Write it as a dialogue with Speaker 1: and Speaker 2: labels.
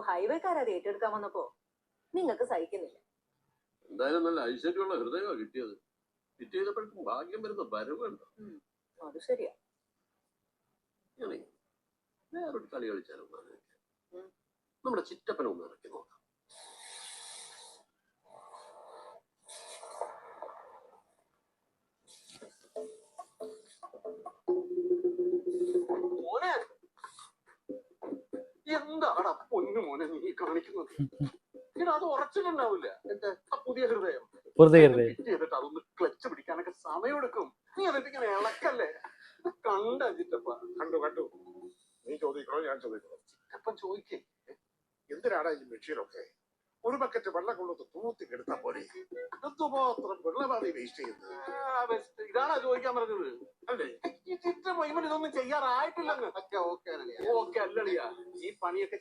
Speaker 1: ഹൈവേക്കാരത് ഏറ്റെടുക്കാൻ വന്നപ്പോ നിങ്ങൾക്ക് സഹിക്കുന്നില്ല.
Speaker 2: എന്തായാലും നല്ല ഐശ്വര്യമുള്ള ഹൃദയമാണ് കിട്ടിയത്. ഫിറ്റ് ചെയ്തപ്പോഴേക്കും ഭാഗ്യം വരുന്ന വരവുണ്ടോ?
Speaker 1: അത് ശരിയാ.
Speaker 2: വേറൊരു കളി കളിച്ചാലും നമ്മുടെ ചിറ്റപ്പനെ ഒന്ന് ഇറക്കി നോക്കാം.
Speaker 3: മോനെ, എന്താടാ പൊന്നു മോനെ നീ കാണിക്കുന്നത്? ഇടാ അത് ഉറച്ചിട്ടുണ്ടാവില്ല. എന്റെ പുതിയ ഹൃദയം ചെയ്തിട്ട് അതൊന്ന് ക്ലച്ച് പിടിക്കാനൊക്കെ സമയമെടുക്കും. നീ അതിന്റെ ഇങ്ങനെ ഇളക്കല്ലേ. കണ്ട ചിറ്റപ്പ?
Speaker 4: കണ്ടു. നീ ചോദിക്കണോ ഞാൻ ചോദിക്കണോ?
Speaker 3: ചിറ്റപ്പൻ ചോദിക്കേ.
Speaker 4: എന്തിനാടാ ഈ മെഷീനൊക്കെ? ഒരു ബക്കറ്റ് വെള്ളം കൊണ്ടു തൂത്തി കെടുത്താ പോലെ എന്തുമാത്രം വെള്ളമാണ് വേസ്റ്റ് ചെയ്യുന്നത്?
Speaker 3: ഇതാണോ ചോദിക്കാൻ പറഞ്ഞത്?
Speaker 4: അല്ലേ?
Speaker 3: ഈ ചിറ്റപ്പ ഇവൻ ഇതൊന്നും ചെയ്യാറായിട്ടില്ലെന്ന്. ഓക്കെ അല്ലളിയാ, ഈ പണിയൊക്കെ